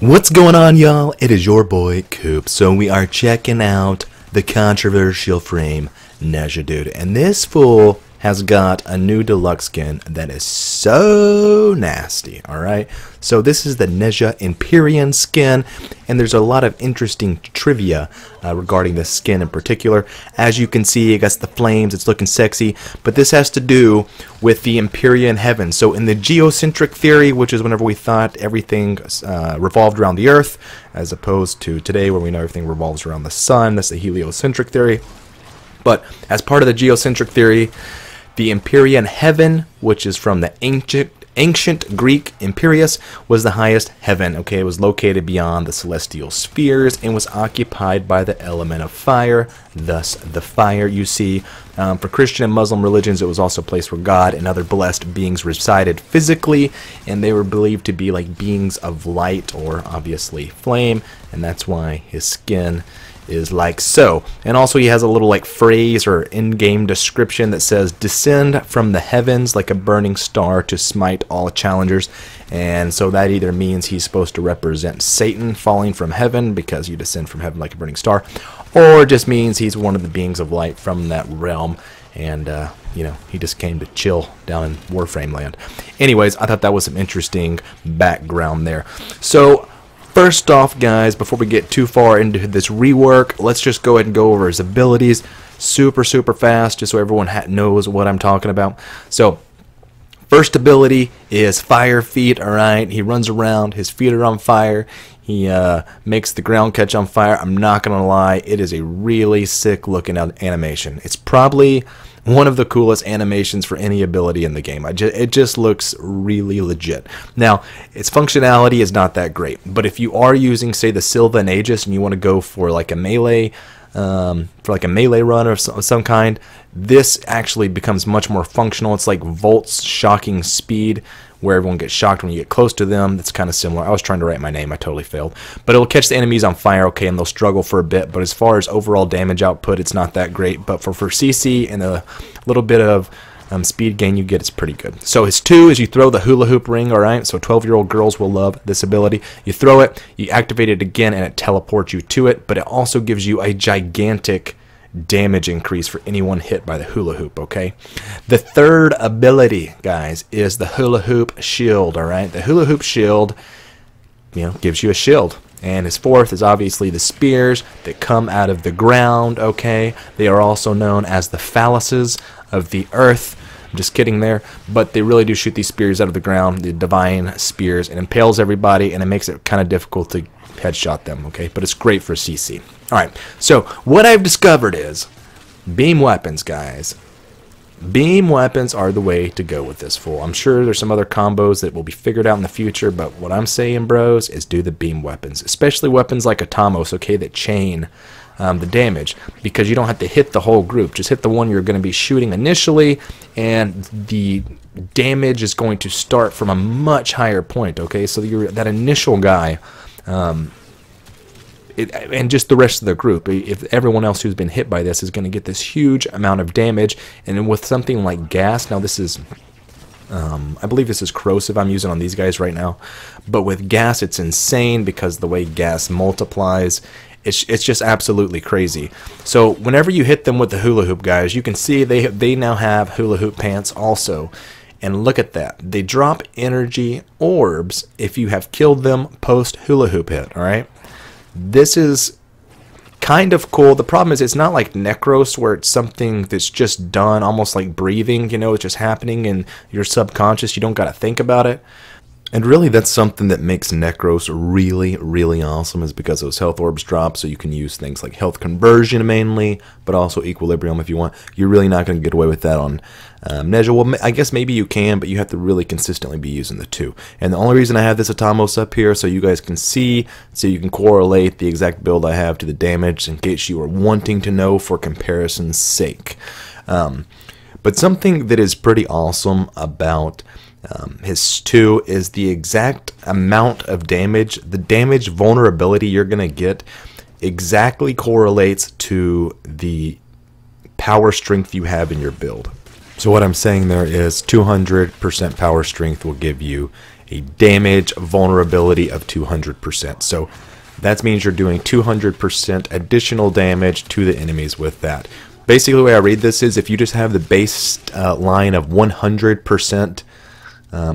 What's going on, y'all? It is your boy Coop. So we are checking out the controversial frame Nezha dude, and this fool has got a new deluxe skin that is so nasty. Alright, so this is the Nezha Empyrean skin, and there's a lot of interesting trivia regarding this skin in particular. As you can see, it got the flames, it's looking sexy, but this has to do with the Empyrean heaven. So in the geocentric theory, which is whenever we thought everything revolved around the earth, as opposed to today where we know everything revolves around the sun, that's the heliocentric theory. But as part of the geocentric theory, the Empyrean heaven, which is from the ancient Greek Empyreus, was the highest heaven. Okay, it was located beyond the celestial spheres and was occupied by the element of fire. Thus, the fire you see. For Christian and Muslim religions, it was also a place where God and other blessed beings resided physically, and they were believed to be like beings of light, or obviously flame, and that's why his skin is like so. And also he has a little like phrase or in-game description that says, descend from the heavens like a burning star to smite all challengers. And so that either means he's supposed to represent Satan falling from heaven because you descend from heaven like a burning star, or just means he's one of the beings of light from that realm, and you know, he just came to chill down in Warframe land. Anyways, I thought that was some interesting background there. So first off, guys, before we get too far into this rework, let's just go ahead and go over his abilities super fast, just so everyone knows what I'm talking about. So first ability is fire feet. Alright, he runs around, his feet are on fire, he makes the ground catch on fire. I'm not gonna lie, it is a really sick looking animation. It's probably one of the coolest animations for any ability in the game. It just looks really legit. Now, its functionality is not that great, but if you are using, say, the Sylva and Aegis, and you want to go for like a melee, run of some kind, this actually becomes much more functional. It's like Volt's shocking speed, where everyone gets shocked when you get close to them. That's kind of similar. I was trying to write my name, I totally failed. But it'll catch the enemies on fire, okay, and they'll struggle for a bit, but as far as overall damage output, it's not that great. But for CC and a little bit of speed gain you get, it's pretty good. So his 2 is you throw the hula hoop ring, alright? So 12-year-old girls will love this ability. You throw it, you activate it again, and it teleports you to it, but it also gives you a gigantic damage increase for anyone hit by the hula hoop, okay? The third ability, guys, is the hula hoop shield, alright? The hula hoop shield, you know, gives you a shield. And his fourth is obviously the spears that come out of the ground, okay? They are also known as the phalluses of the earth. I'm just kidding there, but they really do shoot these spears out of the ground, the divine spears. It impales everybody, and it makes it kind of difficult to headshot them, okay? But it's great for CC. Alright, so what I've discovered is beam weapons, guys. Beam weapons are the way to go with this fool. I'm sure there's some other combos that will be figured out in the future, but what I'm saying, bros, is do the beam weapons. Especially weapons like Atamos, okay, that chain the damage, because you don't have to hit the whole group. Just hit the one you're going to be shooting initially, and the damage is going to start from a much higher point, okay? So that initial guy, and just the rest of the group, if everyone else who's been hit by this is going to get this huge amount of damage. And with something like gas, now this is I believe this is corrosive I'm using on these guys right now, but with gas it's insane because the way gas multiplies, it's just absolutely crazy. So whenever you hit them with the hula hoop, guys, you can see they now have hula hoop pants also. And look at that, they drop energy orbs if you have killed them post hula hoop hit. Alright, this is kind of cool. The problem is it's not like Necros, where it's something that's just done almost like breathing, you know, it's just happening in your subconscious, you don't gotta think about it. And really that's something that makes Necros really awesome, is because those health orbs drop, so you can use things like health conversion mainly, but also equilibrium if you want. You're really not going to get away with that on Nezha. Well, I guess maybe you can, but you have to really consistently be using the 2. And the only reason I have this Atamos up here, so you guys can see, so you can correlate the exact build I have to the damage, in case you are wanting to know for comparison's sake. But something that is pretty awesome about his 2 is the exact amount of damage. The damage vulnerability you're going to get exactly correlates to the power strength you have in your build. So what I'm saying there is 200% power strength will give you a damage vulnerability of 200%. So that means you're doing 200% additional damage to the enemies with that. Basically, the way I read this is if you just have the base line of 100%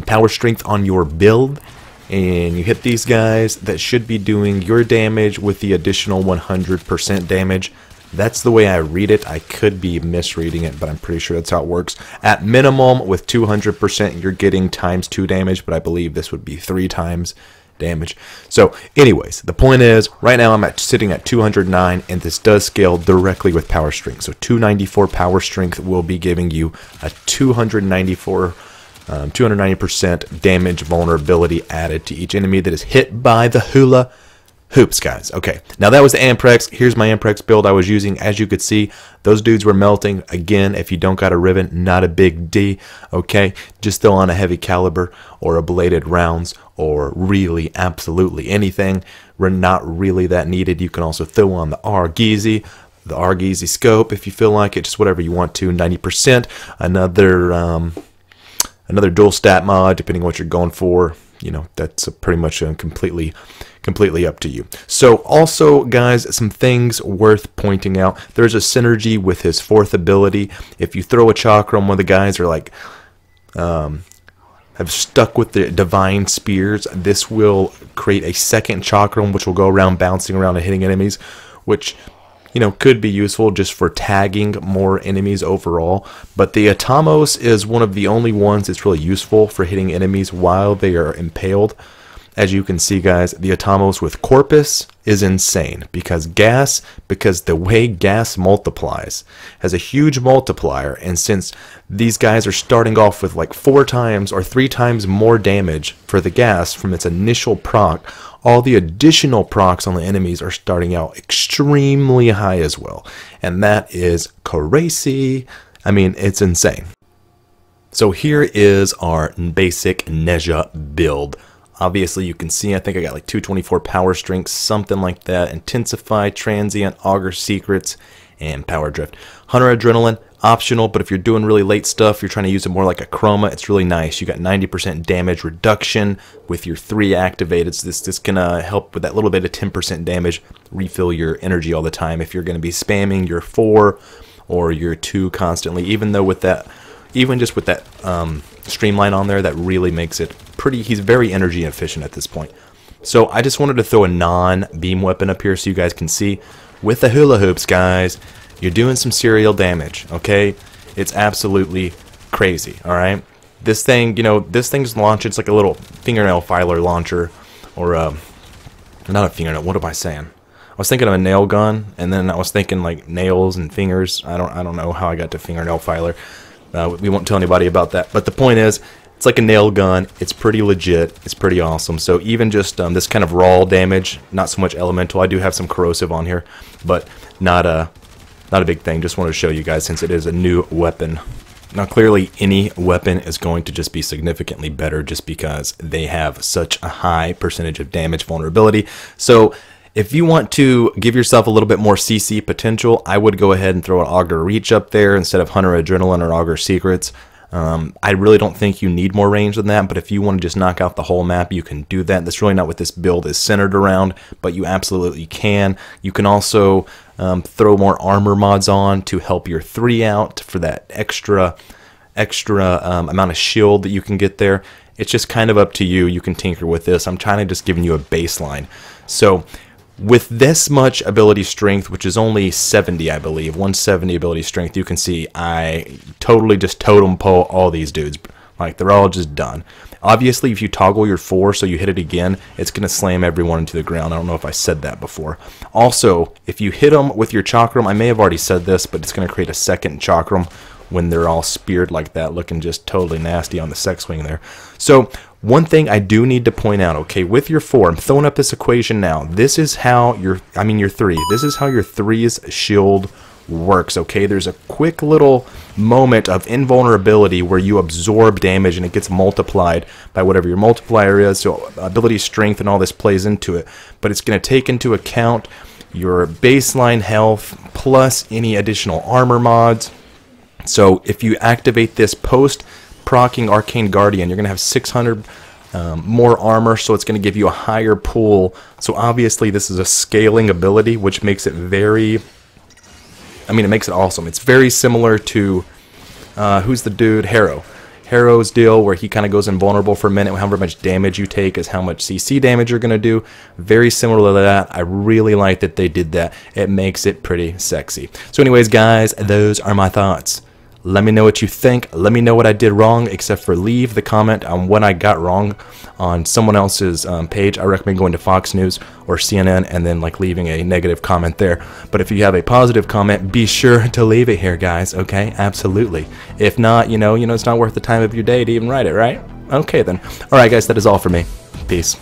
power strength on your build, and you hit these guys, that should be doing your damage with the additional 100% damage. That's the way I read it. I could be misreading it, but I'm pretty sure that's how it works. At minimum, with 200%, you're getting ×2 damage, but I believe this would be 3 times damage. So anyways, the point is, right now I'm sitting at 209, and this does scale directly with power strength. So 294 power strength will be giving you a 290% damage vulnerability added to each enemy that is hit by the hula hoops, guys. Okay, now that was the Amprex. Here's my Amprex build I was using. As you could see, those dudes were melting. Again, if you don't got a ribbon, not a big D. Okay, just throw on a heavy caliber or a bladed rounds or really absolutely anything. We're not really that needed. You can also throw on the Argeezy, scope if you feel like it, just whatever you want to. 90%. Another dual stat mod, depending on what you're going for. You know, that's pretty much completely up to you. So also, guys, some things worth pointing out. There's a synergy with his 4th ability. If you throw a chakram, one of the guys are like have stuck with the divine spears, this will create a 2nd chakram which will go around bouncing around and hitting enemies, which, you know, could be useful just for tagging more enemies overall. But the Atamos is one of the only ones that's really useful for hitting enemies while they are impaled. As you can see, guys, the Atamos with Corpus is insane because the way gas multiplies has a huge multiplier, and since these guys are starting off with like 4 times or 3 times more damage for the gas from its initial proc, all the additional procs on the enemies are starting out extremely high as well, and that is crazy. I mean, it's insane. So here is our basic Nezha build. Obviously, you can see I think I got like 224 power strength, something like that. Intensify, Transient, Augur Secrets, and Power Drift. Hunter Adrenaline, optional, but if you're doing really late stuff, you're trying to use it more like a Chroma, it's really nice. You got 90% damage reduction with your 3 activated. So this can help with that little bit of 10% damage, refill your energy all the time if you're going to be spamming your 4 or your 2 constantly. Even though with that, even just with that streamline on there, that really makes it pretty. He's very energy efficient at this point. So I just wanted to throw a non-beam weapon up here so you guys can see. With the hula hoops, guys, you're doing some serial damage, okay? It's absolutely crazy, all right? This thing, you know, this thing's launch, it's like a little fingernail filer launcher, or not a fingernail, what am I saying? I was thinking of a nail gun, and then I was thinking like nails and fingers. I don't know how I got to fingernail filer. We won't tell anybody about that. But the point is, it's like a nail gun. It's pretty legit. It's pretty awesome. So even just this kind of raw damage, not so much elemental. I do have some corrosive on here, but not a big thing. Just wanted to show you guys since it is a new weapon. Now clearly any weapon is going to just be significantly better just because they have such a high percentage of damage vulnerability. So if you want to give yourself a little bit more CC potential, I would go ahead and throw an Augur Reach up there instead of Hunter Adrenaline or Augur Secrets. I really don't think you need more range than that, but if you want to just knock out the whole map, you can do that. That's really not what this build is centered around, but you absolutely can. You can also throw more armor mods on to help your 3 out for that extra amount of shield that you can get there. It's just kind of up to you. You can tinker with this. I'm trying to just giving you a baseline. So with this much ability strength, which is only 70, I believe, 170 ability strength, you can see I totally just totem pole all these dudes. Like, they're all just done. Obviously, if you toggle your 4 so you hit it again, it's going to slam everyone into the ground. I don't know if I said that before. Also, if you hit them with your chakram, I may have already said this, but it's going to create a 2nd chakram when they're all speared like that, looking just totally nasty on the sex swing there. So one thing I do need to point out, okay, with your 4, I'm throwing up this equation now. This is how your 3. This is how your 3's shield works, okay? There's a quick little moment of invulnerability where you absorb damage and it gets multiplied by whatever your multiplier is. So ability strength and all this plays into it. But it's going to take into account your baseline health plus any additional armor mods. So if you activate this post procking Arcane Guardian, you're going to have 600 more armor, so it's going to give you a higher pull. So obviously this is a scaling ability, which makes it very, I mean, it makes it awesome. It's very similar to, who's the dude? Harrow's deal, where he kind of goes invulnerable for a minute. However much damage you take is how much CC damage you're going to do. Very similar to that. I really like that they did that. It makes it pretty sexy. So anyways, guys, those are my thoughts. Let me know what you think. Let me know what I did wrong, except for leave the comment on what I got wrong on someone else's page. I recommend going to Fox News or CNN and then like leaving a negative comment there. But if you have a positive comment, be sure to leave it here, guys. Okay, absolutely. If not, you know, it's not worth the time of your day to even write it, right? Okay then. All right, guys, that is all for me. Peace.